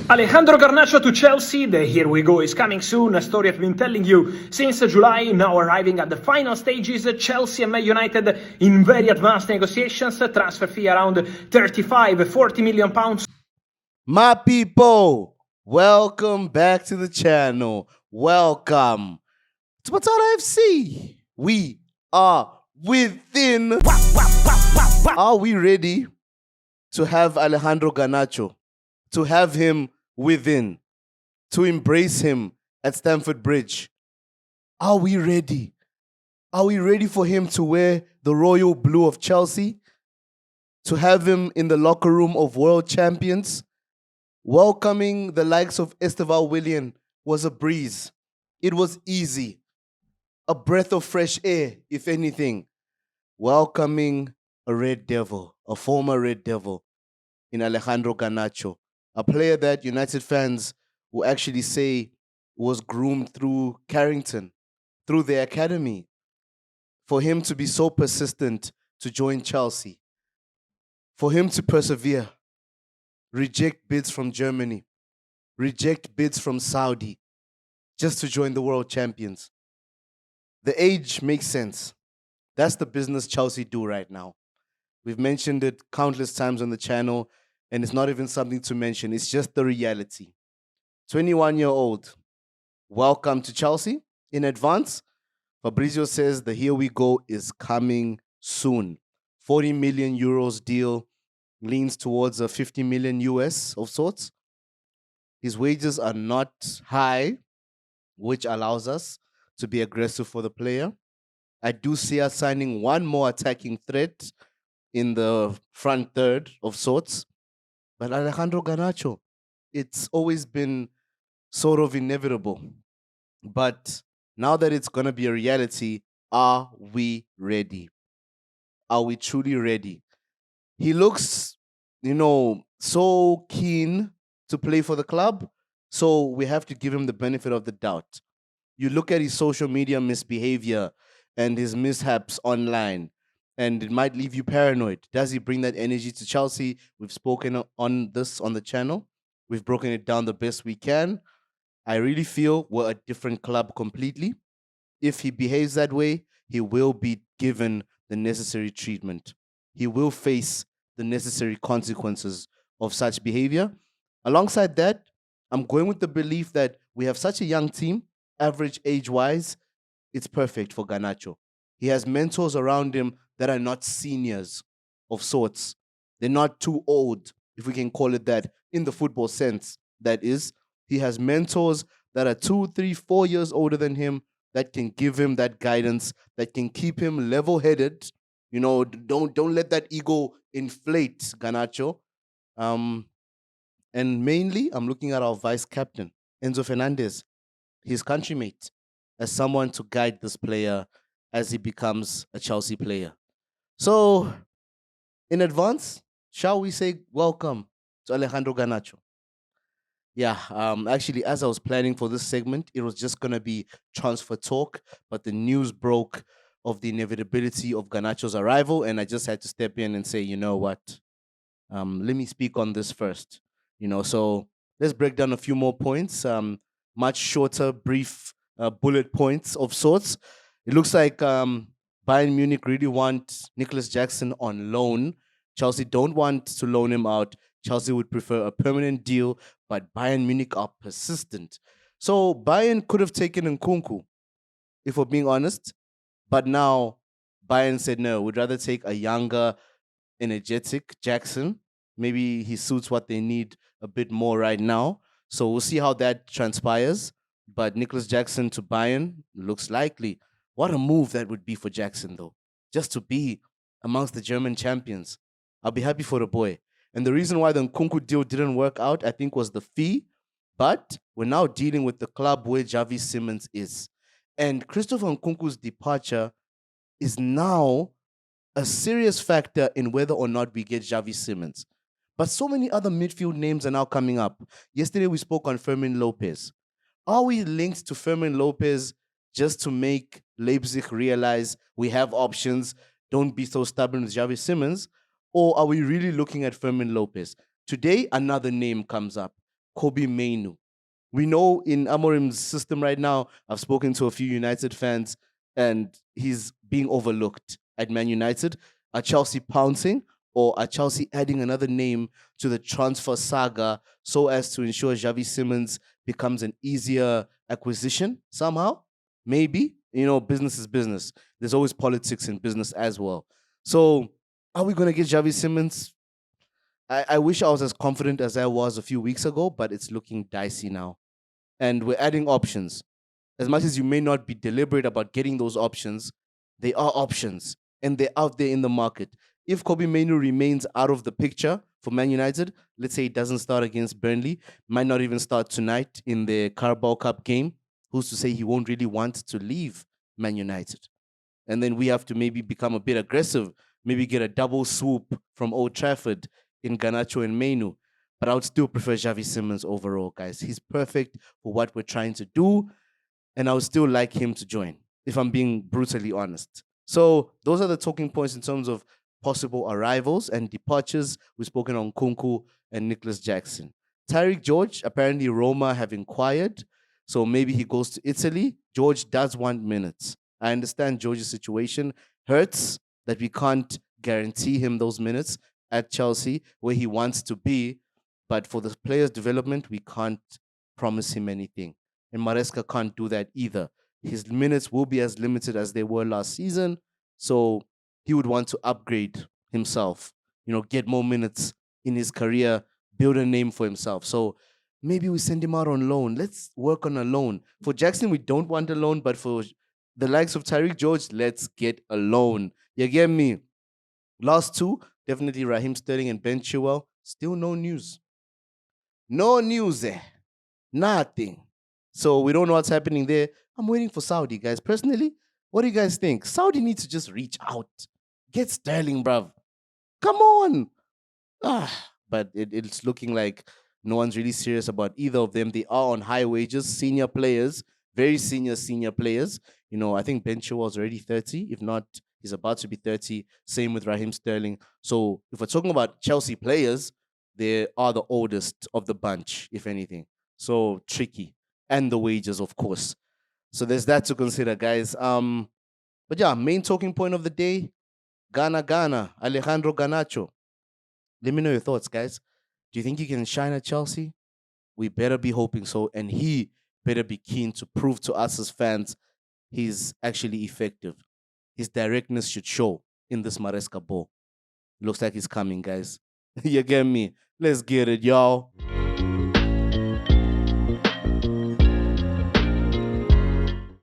Alejandro Garnacho to Chelsea, the Here We Go is coming soon, a story I've been telling you since July, now arriving at the final stages. Chelsea and Man United in very advanced negotiations, transfer fee around 35-40 million pounds. My people, welcome back to the channel. Welcome to Batata FC. We are within. Are we ready to have Alejandro Garnacho? To have him within? To embrace him at Stamford Bridge? Are we ready? Are we ready for him to wear the royal blue of Chelsea? To have him in the locker room of world champions? Welcoming the likes of Esteval Willian was a breeze. It was easy. A breath of fresh air, if anything. Welcoming a Red Devil, a former Red Devil in Alejandro Garnacho, a player that United fans will actually say was groomed through Carrington, through the academy. For him to be so persistent to join Chelsea, for him to persevere, reject bids from Germany, reject bids from Saudi, just to join the world champions. The age makes sense. That's the business Chelsea do right now. We've mentioned it countless times on the channel, and it's not even something to mention. It's just the reality. 21-year-old, welcome to Chelsea in advance. Fabrizio says the Here We Go is coming soon. 40 million euros deal leans towards a 50 million US of sorts. His wages are not high, which allows us to be aggressive for the player. I do see us signing one more attacking threat in the front third of sorts. But Alejandro Garnacho, it's always been sort of inevitable. But now that it's going to be a reality, are we ready? Are we truly ready? He looks, so keen to play for the club. So we have to give him the benefit of the doubt. You look at his social media misbehavior and his mishaps online, and it might leave you paranoid. Does he bring that energy to Chelsea? We've spoken on this on the channel. We've broken it down the best we can. I really feel we're a different club completely. If he behaves that way, he will be given the necessary treatment. He will face the necessary consequences of such behavior. Alongside that, I'm going with the belief that we have such a young team, average age-wise, it's perfect for Garnacho. He has mentors around him that are not seniors of sorts. They're not too old, if we can call it that, in the football sense. That is, he has mentors that are 2, 3, 4 years older than him that can give him that guidance, that can keep him level-headed. Don't let that ego inflate Garnacho. And mainly, I'm looking at our vice captain, Enzo Fernandez, his countrymate, as someone to guide this player as he becomes a Chelsea player. So, in advance, shall we say welcome to Alejandro Garnacho? Yeah, actually, as I was planning for this segment, it was just going to be transfer talk, but the news broke of the inevitability of Garnacho's arrival, and I just had to step in and say, you know what? Let me speak on this first. So let's break down a few more points. Much shorter, brief bullet points of sorts. It looks like Bayern Munich really want Nicholas Jackson on loan. Chelsea don't want to loan him out. Chelsea would prefer a permanent deal, but Bayern Munich are persistent. So Bayern could have taken Nkunku, if we're being honest. But now Bayern said no, we'd rather take a younger, energetic Jackson. Maybe he suits what they need a bit more right now. So we'll see how that transpires. But Nicholas Jackson to Bayern looks likely. What a move that would be for Jackson, though. Just to be amongst the German champions. I'll be happy for the boy. And the reason why the Nkunku deal didn't work out, I think, was the fee. But we're now dealing with the club where Xavi Simons is. And Christopher Nkunku's departure is now a serious factor in whether or not we get Xavi Simons. But so many other midfield names are now coming up. Yesterday we spoke on Fermin Lopez. Are we linked to Fermin Lopez just to make Leipzig realize we have options, don't be so stubborn with Xavi Simons? Or are we really looking at Fermin Lopez? Today, another name comes up. Kobe Mainu. We know in Amorim's system right now, I've spoken to a few United fans, and he's being overlooked at Man United. Are Chelsea pouncing, or are Chelsea adding another name to the transfer saga so as to ensure Xavi Simons becomes an easier acquisition somehow? Maybe. Business is business. There's always politics in business as well. So, are we going to get Xavi Simons? I wish I was as confident as I was a few weeks ago, but it's looking dicey now. And we're adding options. As much as you may not be deliberate about getting those options, they are options and they're out there in the market. If Kobe Mainu remains out of the picture for Man United, let's say he doesn't start against Burnley, might not even start tonight in the Carabao Cup game, who's to say he won't really want to leave Man United? And then we have to maybe become a bit aggressive, maybe get a double swoop from Old Trafford in Garnacho and Mainu. But I would still prefer Xavi Simons overall, guys. He's perfect for what we're trying to do, and I would still like him to join, if I'm being brutally honest. So those are the talking points in terms of possible arrivals and departures. We've spoken on Kunku and Nicholas Jackson. Tyreek George, apparently Roma have inquired, so maybe he goes to Italy. George does want minutes. I understand George's situation hurts that we can't guarantee him those minutes at Chelsea where he wants to be, but for the player's development, we can't promise him anything. And Maresca can't do that either. His minutes will be as limited as they were last season, so he would want to upgrade himself, get more minutes in his career, build a name for himself. So maybe we send him out on loan. Let's work on a loan. For Jackson, we don't want a loan, but for the likes of Tyreek George, let's get a loan. You get me? Last two, definitely Raheem Sterling and Ben Chilwell. Still no news. No news there. Nothing. So we don't know what's happening there. I'm waiting for Saudi, guys. Personally, what do you guys think? Saudi needs to just reach out. Get Sterling, bruv. Come on. But it's looking like no one's really serious about either of them. They are on high wages, senior players, very senior players. I think Ben Chilwell's already 30. If not, he's about to be 30. Same with Raheem Sterling. So if we're talking about Chelsea players, they are the oldest of the bunch, if anything. So tricky. And the wages, of course. So there's that to consider, guys. But yeah, main talking point of the day, Ghana, Alejandro Garnacho. Let me know your thoughts, guys. Do you think he can shine at Chelsea? We better be hoping so. And he better be keen to prove to us as fans he's actually effective. His directness should show in this Maresca ball. Looks like he's coming, guys. You get me? Let's get it, y'all.